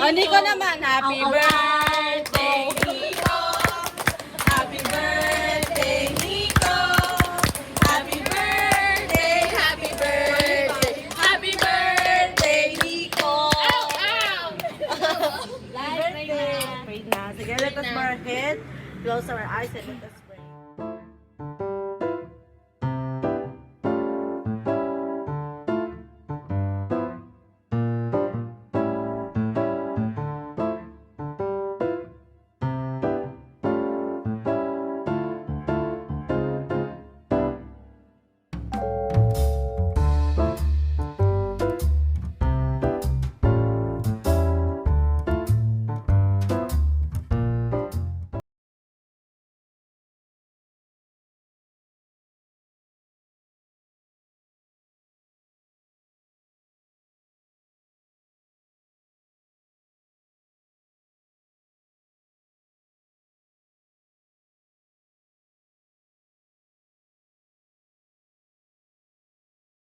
Nico naman, happy birthday, Nico. Happy birthday, Nico. Happy birthday, happy birthday. Happy birthday, Nico. Live birthday. Wait na. Sige, let us mark it. Close our eyes and let us pray.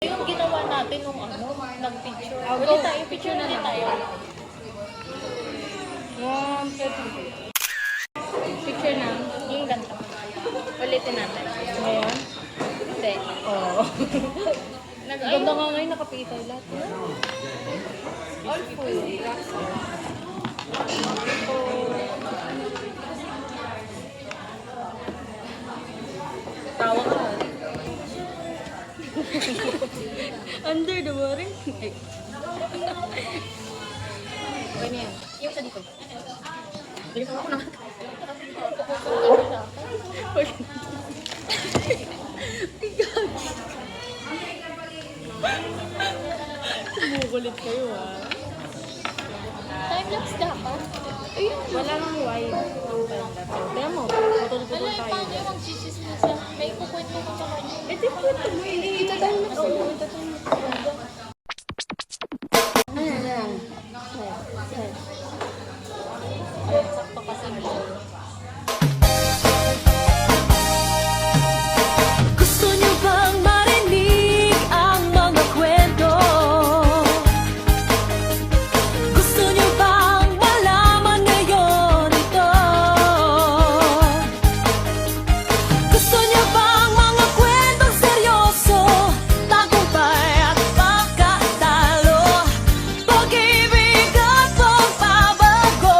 Yung ginawa natin nung nag-picture. Ulit tayo, picture na rin tayo. Picture na, yung ganito. Ulitin natin. Ngayon? Hindi. Oo. Ganda nga ngayon, nakapitay lahat. All full. Tawa ka. Under the water. Okay na yan. Yung sa dito. Bilisan ako naman. Sumukulit kayo Time-lapse dapat. Ayun. Wala nang wide. Kaya mo, putol-putol Wala, tayo. paano yung magsisismisan? May kukwento ko sa kanya. Eh, di kwento mo eh. Ita-time-lapse mo. Ay, sakto kasi mo. Gusto niyo bang marinig ang mga kwento? Gusto niyo bang malaman ngayon ito? Gusto niyo bang mga kwentong seryoso? Tagumpay at pagkatalo, pag-ibig at pagbabago.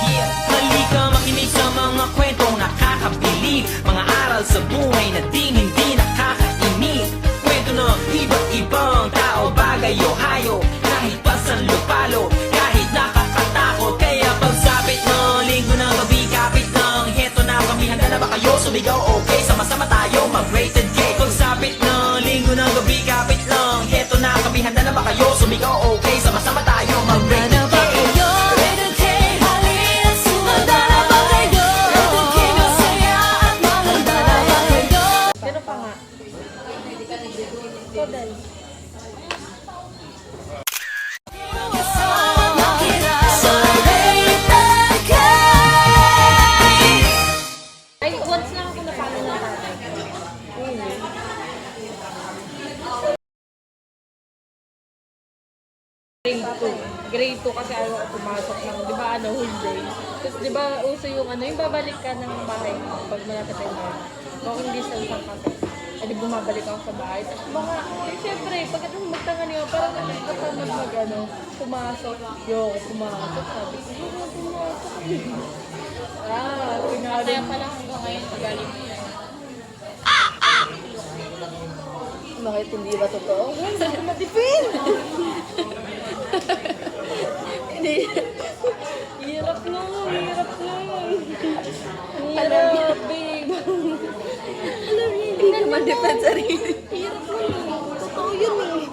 Yeah, halika makinig sa mga kwentong nakakabilib, mga aral sa buhay na hindi nakakainip. Kwento ng iba't ibang tao, bagay o hayop, kahit pasan lupalo, kahit nakakatakot. Kaya pagsapit ng linggo ng gabi, kapit ng heto na kami, handa na ba kayo? Sumigaw okay, sama-sama tayo mag-rated K. Pagsapit ng linggo ng gabi, kapit ng heto na kami, handa na ba kayo? Sumigaw okay, sama-sama tayo mag-rated Handa na K. ba kayo? Rated K, halina sumanda na ba kayo? Rated K, masaya at maganda na ba kayo? Pero pa nga. Kodal. Sa Rated K. Ay, once lang ako napalo na tatay. Grade 2 kasi ayaw ako pumasok ng, di ba, whole day. Tapos, di ba, uso yung yung babalik ka ng bahay mo pag malapit tayo na. Kung hindi sa isang kasi, di bumabalik ako sa bahay. Tapos mga, siyempre, pagkatapos magtangan yun, parang nagkakamag pumasok. Pumasok. Sabi ko, pumasok. Pinali. Kaya pala hanggang ngayon pagaling mo yan. Bakit hindi ba totoo? Hindi ko matipin! Hindi. Hirap nun. Hirap, babe. Alam niyo, hindi ko matipin sarili. Hirap nun. Totoo yun eh.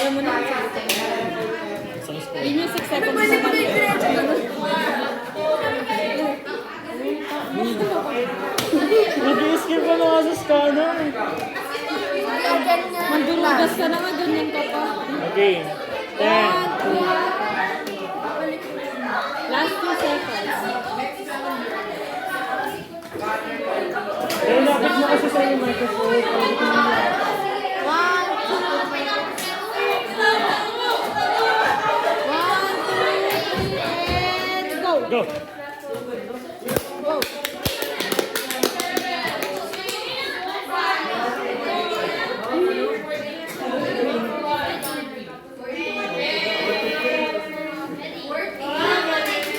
Kaya mo na. Yun yung 6 seconds naman. Nag-i-skip ka na nga sa scanner. Mandulugas ka na nga, ganyan ka pa. Okay. 10. Last 2 seconds. Eh, lapit mo kasi sa yung microphone. Go.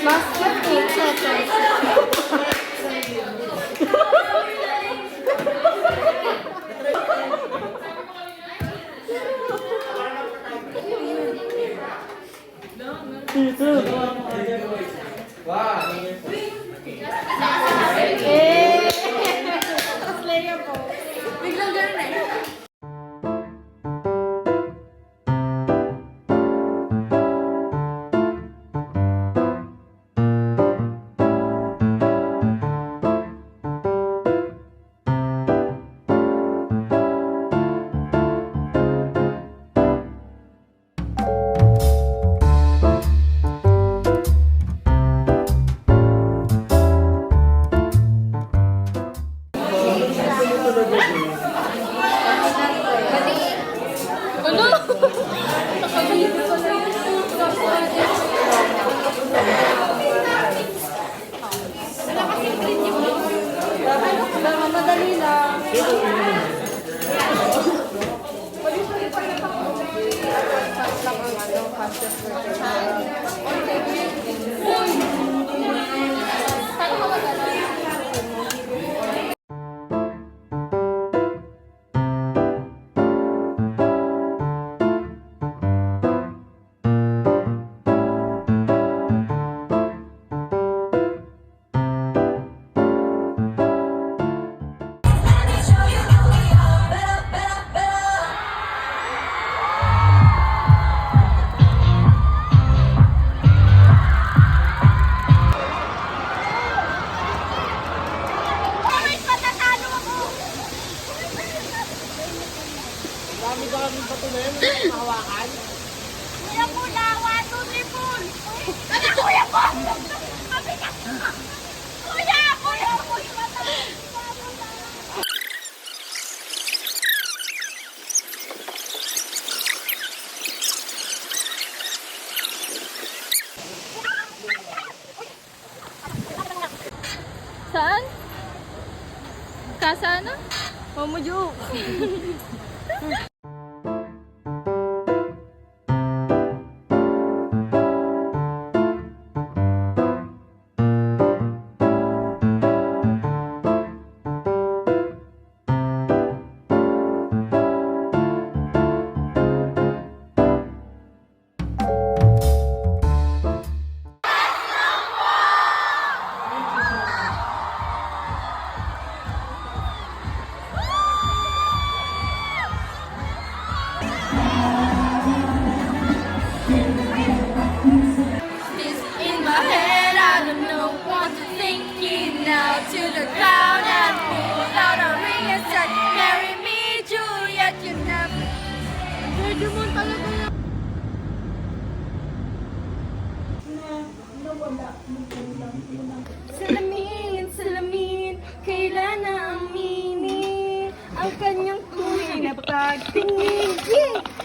Last 15 seconds. Madali lang. Dami-daming pa ito na yan. Mahawakan. Kuya po na, 1, 2, 3, pull! Ano, kuya po? Mabigat ka! Kuya! Kuya! Kuya! Saan? Kasana? Mamujo. In my head, I don't know what to think. Now to the ground and pull out a ring and said, marry me, Juliet, you never. Pwede mo talaga na. Salamin, salamin, kailan na aminin ang kanyang tunay na pagtingin. Yeah!